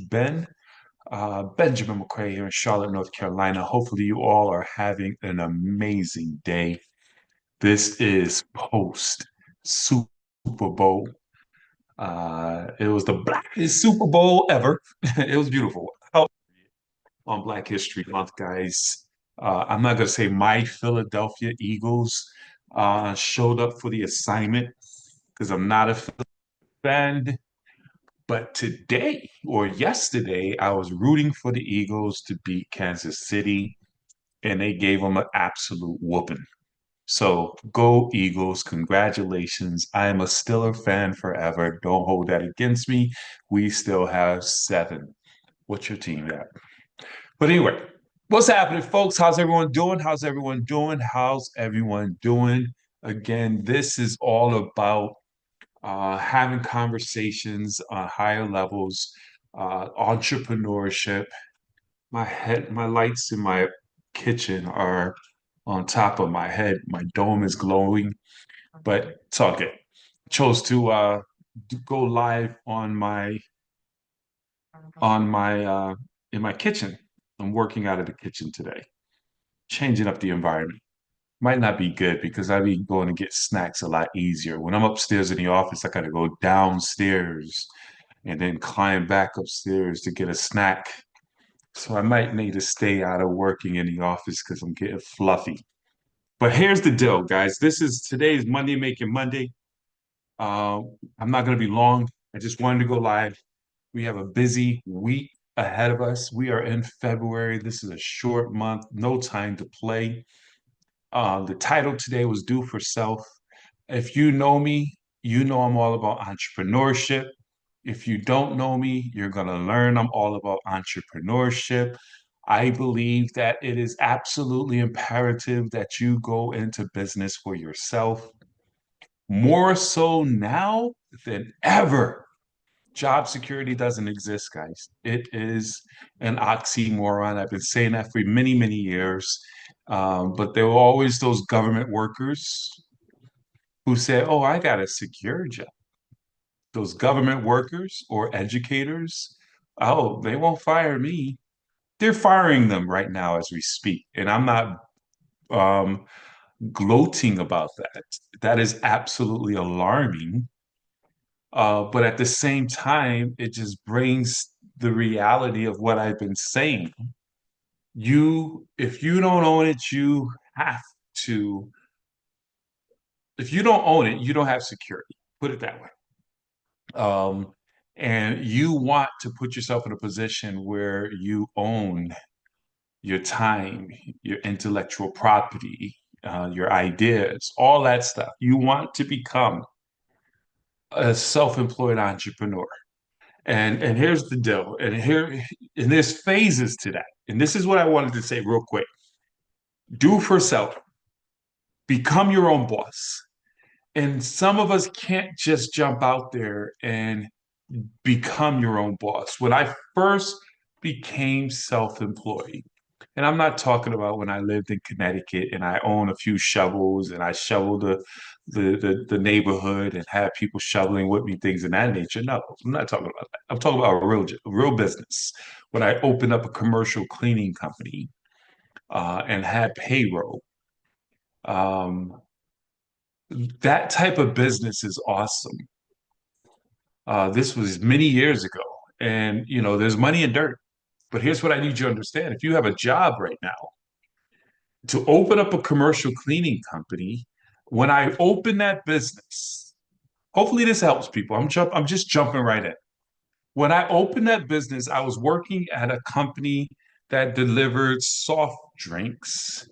Ben, Benjamin McCray here in Charlotte, North Carolina. Hopefully, you all are having an amazing day. This is post Super Bowl. It was the blackest Super Bowl ever. It was beautiful. On Black History Month, guys. I'm not going to say my Philadelphia Eagles showed up for the assignment because I'm not a fan. But today or yesterday, I was rooting for the Eagles to beat Kansas City, and they gave them an absolute whooping. So go Eagles. Congratulations. I am a Steeler fan forever. Don't hold that against me. We still have seven. What's your team got? But anyway, what's happening, folks? How's everyone doing? How's everyone doing? How's everyone doing? Again, this is all about having conversations on higher levels, entrepreneurship. My lights in my kitchen are on top of my head. My dome is glowing, but it's all good. Chose to go live on my in my kitchen. I'm working out of the kitchen today, changing up the environment. Might not be good because I be going to get snacks a lot easier. When I'm upstairs in the office, I got to go downstairs and then climb back upstairs to get a snack. So I might need to stay out of working in the office because I'm getting fluffy. But here's the deal, guys. Today's Monday Making Monday. Uh, I'm not going to be long. I just wanted to go live. We have a busy week ahead of us. We are in February. This is a short month, no time to play. The title today was Do for Self. If you know me, you know I'm all about entrepreneurship. If you don't know me, you're going to learn I'm all about entrepreneurship. I believe that it is absolutely imperative that you go into business for yourself more so now than ever. Job security doesn't exist, guys. It is an oxymoron. I've been saying that for many, many years. But there were always those government workers who said, "Oh, I got a secure job." Those government workers or educators, oh, they won't fire me. They're firing them right now as we speak. And I'm not um, gloating about that. That is absolutely alarming. But at the same time, it just brings the reality of what I've been saying. If you don't own it, you have to. If you don't own it, you don't have security. Put it that way. Um, and you want to put yourself in a position where you own your time, your intellectual property, your ideas, all that stuff. You want to become a self-employed entrepreneur. And here's the deal. And there's phases to that. And this is what I wanted to say real quick. Do for self. Become your own boss. And some of us can't just jump out there and become your own boss. When I first became self-employed, and I'm not talking about when I lived in Connecticut and I own a few shovels and I shovel the neighborhood and have people shoveling with me, things of that nature. No, I'm not talking about that. I'm talking about a real business. When I opened up a commercial cleaning company and had payroll, um, that type of business is awesome. This was many years ago, and there's money in dirt. But here's what I need you to understand: if you have a job right now, to open up a commercial cleaning company, when I open that business, hopefully this helps people. I'm just jumping right in. When I opened that business, I was working at a company that delivered soft drinks,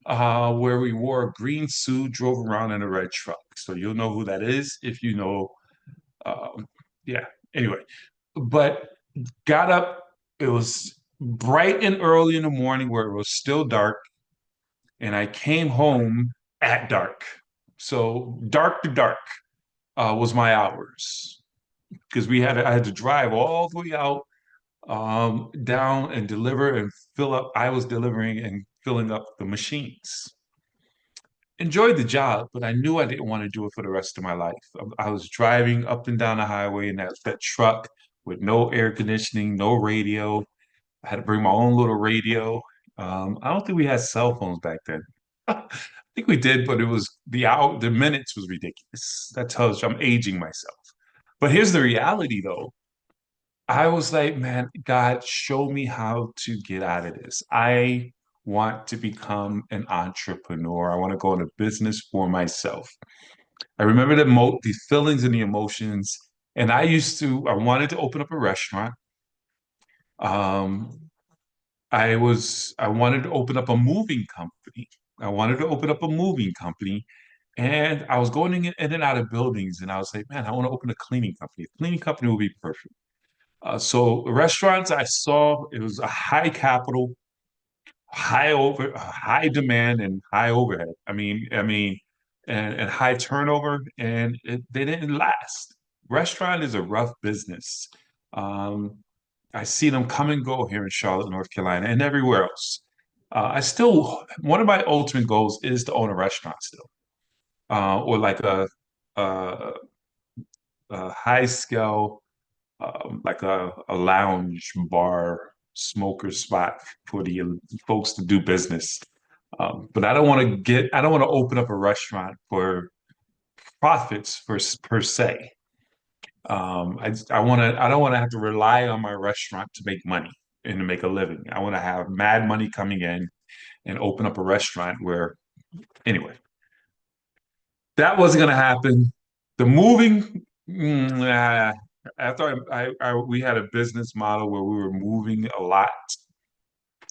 where we wore a green suit, drove around in a red truck. So you'll know who that is if you know. Yeah. Anyway, but got up. It was bright and early in the morning where it was still dark, and I came home at dark. So dark to dark was my hours because I had to drive all the way out, down and deliver and fill up. I was delivering and filling up the machines. Enjoyed the job, but I knew I didn't want to do it for the rest of my life. I was driving up and down the highway in that truck with no air conditioning, no radio. I had to bring my own little radio. I don't think we had cell phones back then. I think we did, but it was the minutes was ridiculous. That tells you I'm aging myself. But here's the reality though. I was like, man, God, show me how to get out of this. I want to become an entrepreneur. I want to go into business for myself. I remember the feelings and the emotions. And I wanted to open up a restaurant. Um, I wanted to open up a moving company. I wanted to open up a moving company. And I was going in and out of buildings, and I was like, man, I want to open a cleaning company. A cleaning company would be perfect. So the restaurants I saw, it was a high capital, high demand, and high overhead. And high turnover, and they didn't last. Restaurant is a rough business. Um, I see them come and go here in Charlotte, North Carolina, and everywhere else. One of my ultimate goals is to own a restaurant still, or like a, a high scale, like a lounge bar smoker spot for the folks to do business. But I don't want to open up a restaurant for profits per se. I don't want to have to rely on my restaurant to make money and to make a living. I want to have mad money coming in and open up a restaurant where, anyway, that wasn't going to happen. The moving, after we had a business model where we were moving a lot.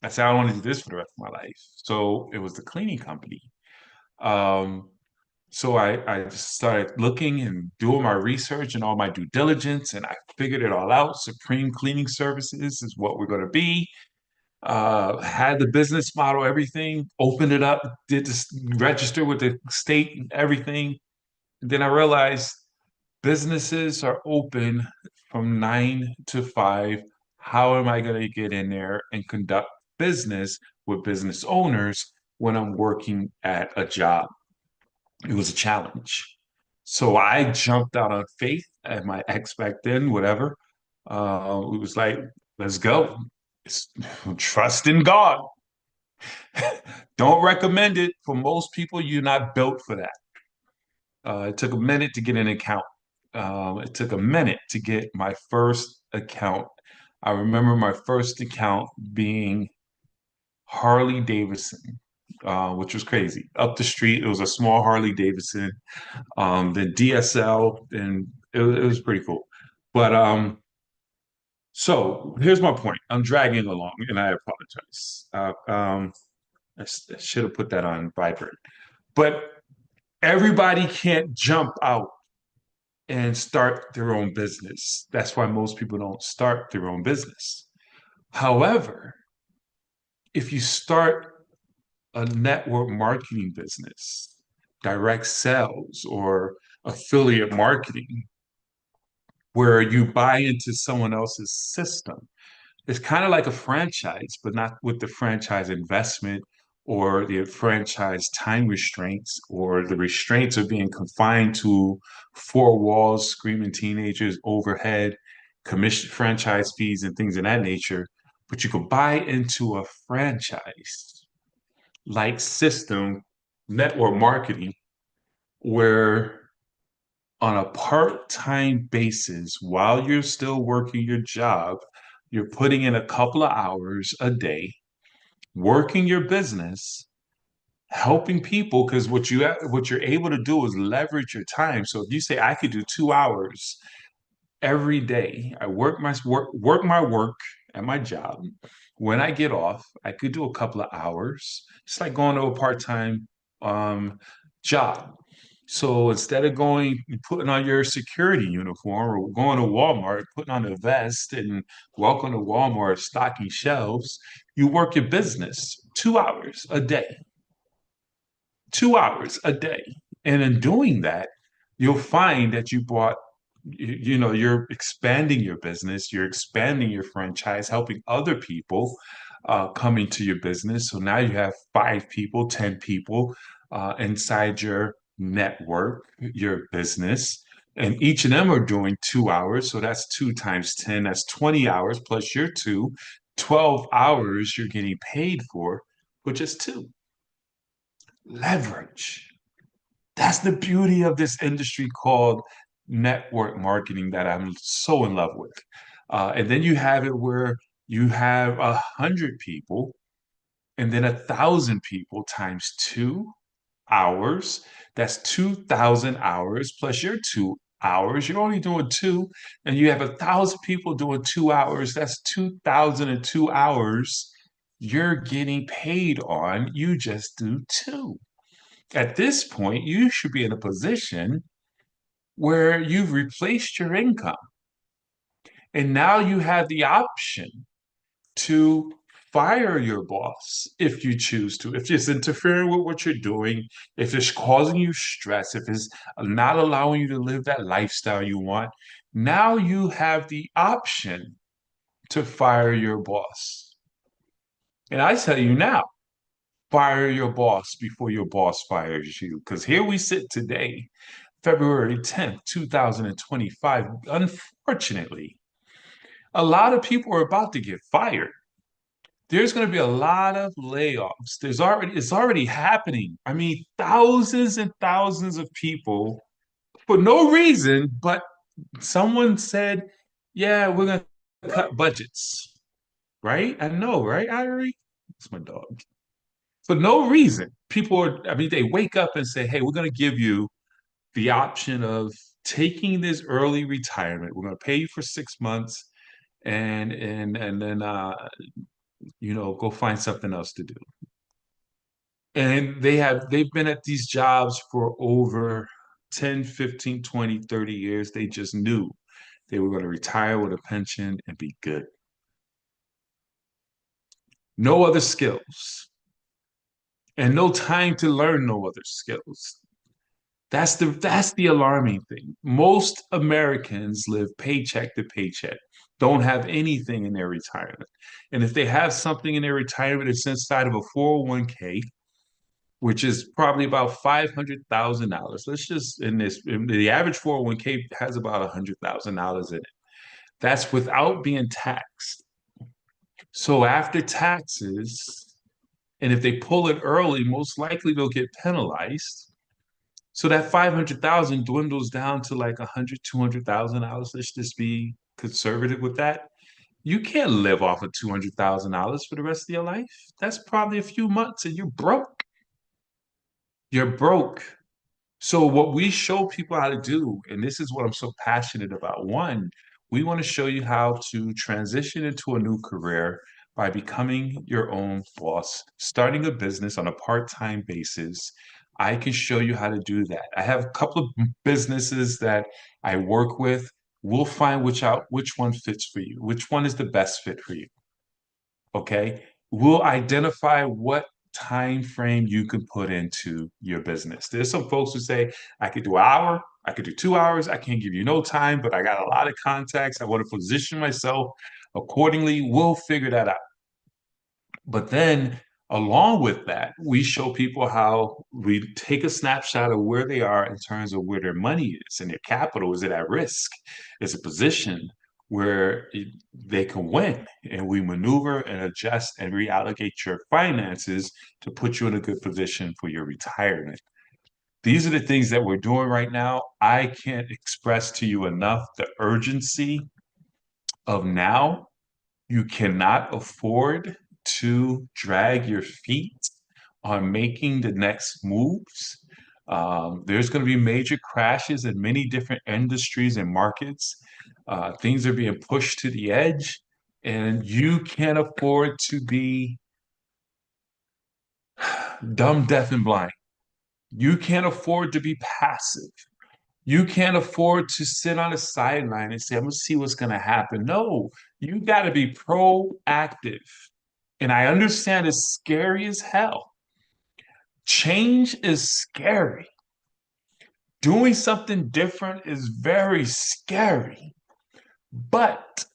I said, I don't want to do this for the rest of my life. So it was the cleaning company. Um, so I just started looking and doing my research and all my due diligence, and I figured it all out. Supreme Cleaning Services is what we're going to be. Had the business model, everything, opened it up, did this register with the state and everything. And then I realized businesses are open from 9 to 5. How am I going to get in there and conduct business with business owners when I'm working at a job? It was a challenge. So I jumped out on faith and my ex back then, whatever. It was like, let's go. It's, trust in God. Don't recommend it for most people. You're not built for that. It took a minute to get an account. It took a minute to get my first account. I remember my first account being Harley Davidson, which was crazy. Up the street, it was a small Harley Davidson, then DSL, and it was pretty cool. But so here's my point. I'm dragging along, and I apologize. I should have put that on vibrate. But everybody can't jump out and start their own business. That's why most people don't start their own business. However, if you start a network marketing business, direct sales, or affiliate marketing, where you buy into someone else's system, it's kind of like a franchise, but not with the franchise investment or the franchise time restraints or the restraints of being confined to four walls, screaming teenagers, overhead, commission franchise fees, and things of that nature. But you could buy into a franchise like system, network marketing, where on a part-time basis, while you're still working your job, you're putting in a couple of hours a day, working your business, helping people, because what you're able to do is leverage your time. So if you say I could do 2 hours every day, I work my work at my job. When I get off, I could do a couple of hours. It's like going to a part-time um, job. So instead of going putting on your security uniform or going to Walmart, putting on a vest and walking to Walmart stocking shelves, you work your business 2 hours a day, 2 hours a day. And in doing that, you'll find that you're expanding your business, you're expanding your franchise, helping other people come into your business. So now you have 5 people, 10 people inside your network, your business. And each of them are doing 2 hours. So that's 2 times 10, that's 20 hours plus your two. 12 hours you're getting paid for just two. Leverage. That's the beauty of this industry called network marketing that I'm so in love with. And then you have it where you have 100 people and then 1,000 people times 2 hours. That's 2,000 hours plus your 2 hours. You're only doing two, and you have 1,000 people doing 2 hours. That's 2,002 hours you're getting paid on. You just do two. At this point, you should be in a position where you've replaced your income. And now you have the option to fire your boss if you choose to, if it's interfering with what you're doing, if it's causing you stress, if it's not allowing you to live that lifestyle you want. Now you have the option to fire your boss. And I tell you now, fire your boss before your boss fires you. Because here we sit today, February 10th, 2025. Unfortunately, a lot of people are about to get fired. There's going to be a lot of layoffs. It's already happening. I mean, thousands and thousands of people for no reason, but someone said, "Yeah, we're going to cut budgets." Right? I know, right, Irie? It's my dog. For no reason. I mean, they wake up and say, "Hey, we're going to give you the option of taking this early retirement. We're going to pay you for 6 months and then go find something else to do." And they've been at these jobs for over 10, 15, 20, 30 years. They just knew they were going to retire with a pension and be good. No other skills and no time to learn no other skills. That's the alarming thing. Most Americans live paycheck to paycheck, don't have anything in their retirement. And if they have something in their retirement, it's inside of a 401k, which is probably about $500,000. Let's just in the average 401k has about $100,000 in it. That's without being taxed. So after taxes, and if they pull it early, most likely they'll get penalized. So that 500,000 dwindles down to like 100, $200,000. Let's just be conservative with that. You can't live off of $200,000 for the rest of your life. That's probably a few months and you're broke. You're broke. So what we show people how to do, and this is what I'm so passionate about. One, we want to show you how to transition into a new career by becoming your own boss, starting a business on a part-time basis. I can show you how to do that. I have a couple of businesses that I work with. We'll find which one fits for you, which one is the best fit for you. Okay. We'll identify what time frame you can put into your business. There's some folks who say, I could do an hour, I could do 2 hours, I can't give you no time, but I got a lot of contacts. I want to position myself accordingly. We'll figure that out. But then, along with that, we show people how we take a snapshot of where they are in terms of where their money is and their capital. Is it at risk? Is it positioned where they can win? And we maneuver and adjust and reallocate your finances to put you in a good position for your retirement. These are the things that we're doing right now. I can't express to you enough the urgency of now. You cannot afford to drag your feet on making the next moves. There's going to be major crashes in many different industries and markets. Things are being pushed to the edge, and you can't afford to be dumb, deaf, and blind. You can't afford to be passive. You can't afford to sit on the sideline and say, I'm going to see what's going to happen. No, you got to be proactive. And I understand it's scary as hell. Change is scary. Doing something different is very scary. But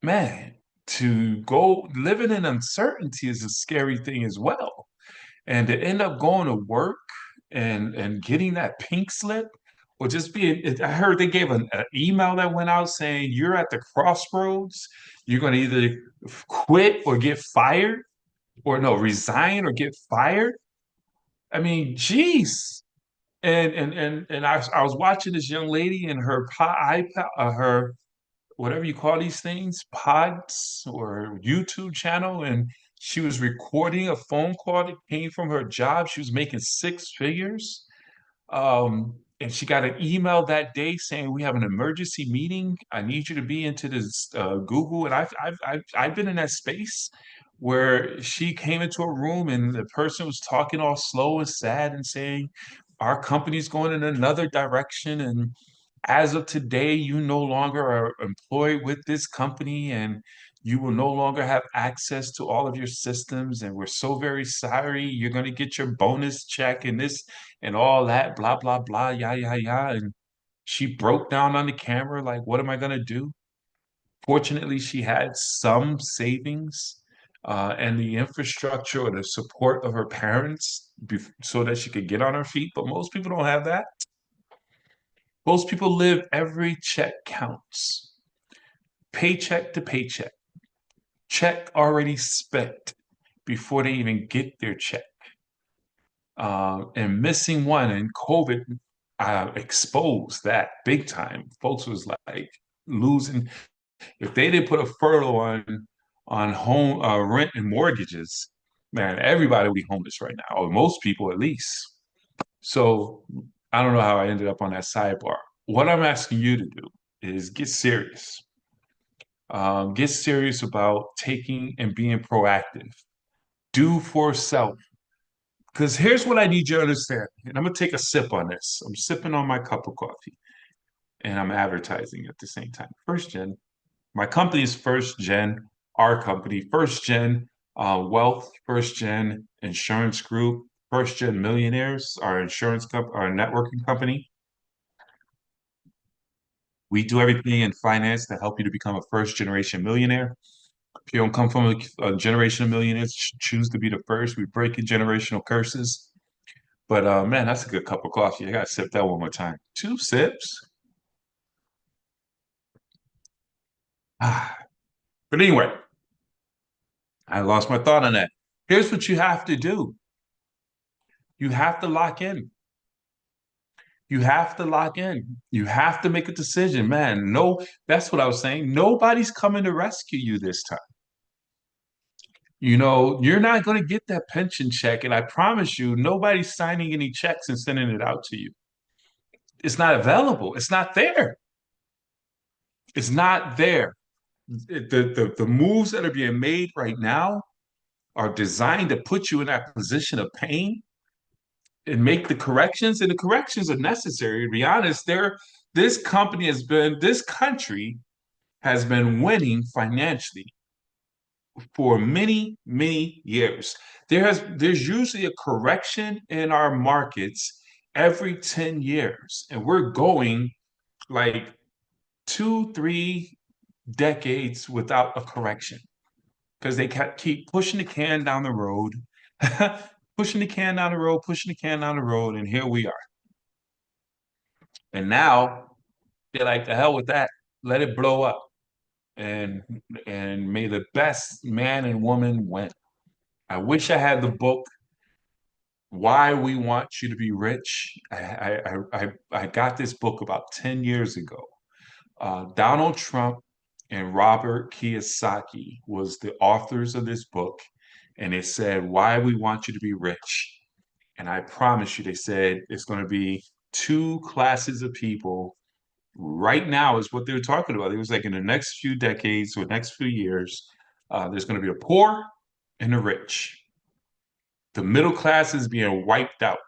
man, to go living in uncertainty is a scary thing as well. And to end up going to work and getting that pink slip or just being, I heard they gave an email that went out saying you're at the crossroads. You're going to either quit or get fired, or no, resign or get fired. I mean, geez. And I was watching this young lady in her iPad, her whatever you call these things, pods or YouTube channel, and she was recording a phone call that came from her job. She was making six figures. And she got an email that day saying, "We have an emergency meeting. I need you to be into this Google." And I've been in that space where she came into a room and the person was talking all slow and sad and saying, "Our company's going in another direction, and as of today, you no longer are employed with this company, and you will no longer have access to all of your systems. And we're so very sorry. You're going to get your bonus check and this and all that, blah, blah, blah, yeah, yeah, yeah." And she broke down on the camera, like, what am I going to do? Fortunately, she had some savings and the infrastructure or the support of her parents so that she could get on her feet. But most people don't have that. Most people live every check counts, paycheck to paycheck, check already spent before they even get their check. And missing one, and COVID exposed that big time. Folks was like losing. If they didn't put a furlough on home rent and mortgages, man, everybody would be homeless right now, or most people at least. So I don't know how I ended up on that sidebar. What I'm asking you to do is get serious. Get serious about taking and being proactive. Do for self. Because here's what I need you to understand. And I'm going to take a sip on this. I'm sipping on my cup of coffee and I'm advertising at the same time. First Gen, my company is First Gen, our company, First Gen Wealth, First Gen Insurance Group, First Gen Millionaires, our our networking company. We do everything in finance to help you to become a first generation millionaire. If you don't come from a generation of millionaires, choose to be the first. We break in generational curses. But man, that's a good cup of coffee. I gotta sip that one more time. Two sips. Ah. But anyway, I lost my thought on that. Here's what you have to do. You have to lock in. You have to lock in. You have to make a decision, man. No, that's what I was saying. Nobody's coming to rescue you this time. You know, you're not going to get that pension check. And I promise you, nobody's signing any checks and sending it out to you. It's not available. It's not there. It's not there. The moves that are being made right now are designed to put you in that position of pain and make the corrections. And the corrections are necessary. To be honest, this country has been winning financially for many, many years. There's usually a correction in our markets every 10 years, and we're going like two, 3 decades without a correction because they keep pushing the can down the road, pushing the can down the road, pushing the can down the road, and here we are. And now they're like, the hell with that, let it blow up, and and may the best man and woman win. I wish I had the book Why We Want You to Be Rich. I got this book about 10 years ago. Donald Trump and Robert Kiyosaki was the authors of this book, and it said Why We Want You to Be Rich. And I promise you, they said it's going to be two classes of people. Right now is what they were talking about. It was like in the next few decades or next few years, there's going to be the poor and the rich. The middle class is being wiped out.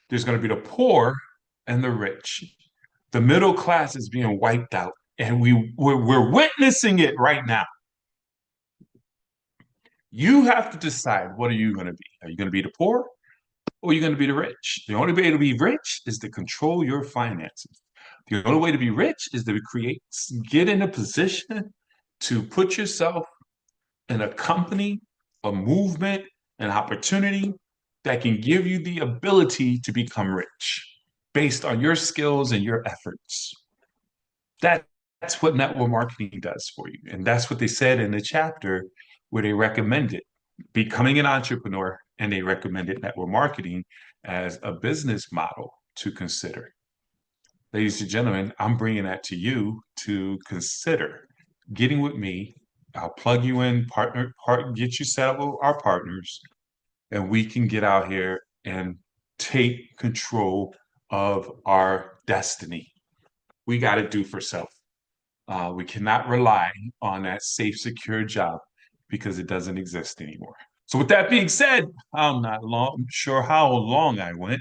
There's going to be the poor and the rich. The middle class is being wiped out, and we're witnessing it right now. You have to decide, what are you going to be? Are you going to be the poor, or are you going to be the rich? The only way to be rich is to control your finances. The only way to be rich is to get in a position to put yourself in a company, a movement, an opportunity that can give you the ability to become rich. based on your skills and your efforts. That's what network marketing does for you. And that's what they said in the chapter where they recommended becoming an entrepreneur, and they recommended network marketing as a business model to consider. Ladies and gentlemen, I'm bringing that to you to consider getting with me. I'll plug you in, get you set up with our partners, and we can get out here and take control of our destiny. We got to do for self. We cannot rely on that safe, secure job because it doesn't exist anymore. So, with that being said, I'm not sure how long I went,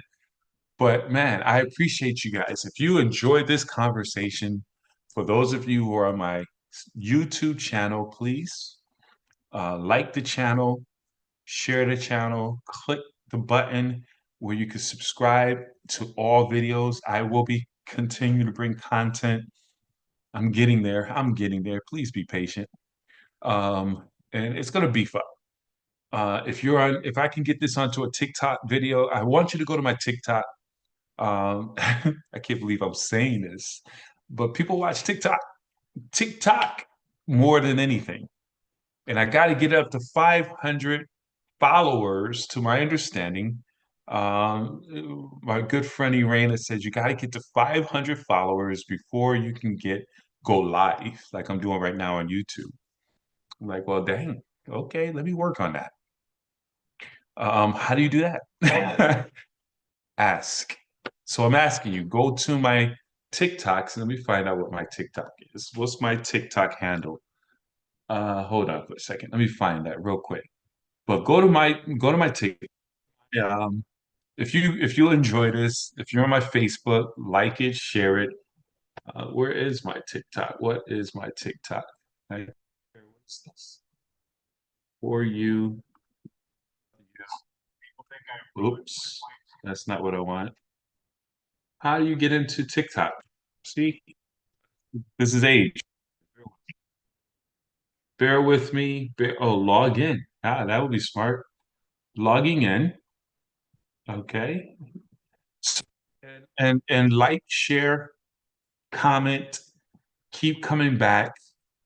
but man, I appreciate you guys. If you enjoyed this conversation, for those of you who are on my YouTube channel, please like the channel, share the channel, click the button where you can subscribe to all videos. I will be continuing to bring content. I'm getting there. I'm getting there. Please be patient. And it's going to beef up. If I can get this onto a TikTok video, I want you to go to my TikTok. I can't believe I'm saying this, but people watch TikTok more than anything. And I got to get up to 500 followers, to my understanding. My good friend Irena says you got to get to 500 followers before you can go live, like I'm doing right now on YouTube. I'm like, well, dang, okay, let me work on that. How do you do that? Ask. So I'm asking you, go to my TikToks and let me find out what my TikTok is. What's my TikTok handle? Hold on for a second. Let me find that real quick. But go to my TikTok. If you enjoy this, if you're on my Facebook, like it, share it. Where is my TikTok? What is my TikTok? What's this? For you. Oops, that's not what I want. How do you get into TikTok? See, this is age. Bear with me. Oh, log in. Ah, that would be smart. Logging in. Okay. And like, share, comment, keep coming back,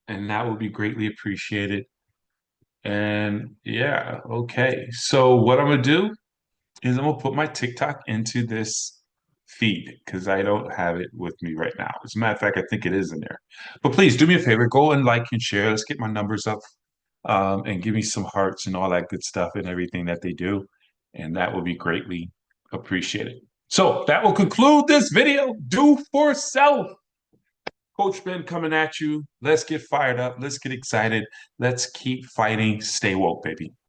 and that would be greatly appreciated. And yeah, okay. So what I'm gonna do is I'm gonna put my TikTok into this feed because I don't have it with me right now. As a matter of fact, I think it is in there. But please do me a favor, go and like and share. Let's get my numbers up, and give me some hearts and all that good stuff and everything that they do. And that will be greatly appreciated. So that will conclude this video. Do for self. Coach Ben coming at you. Let's get fired up. Let's get excited. Let's keep fighting. Stay woke, baby.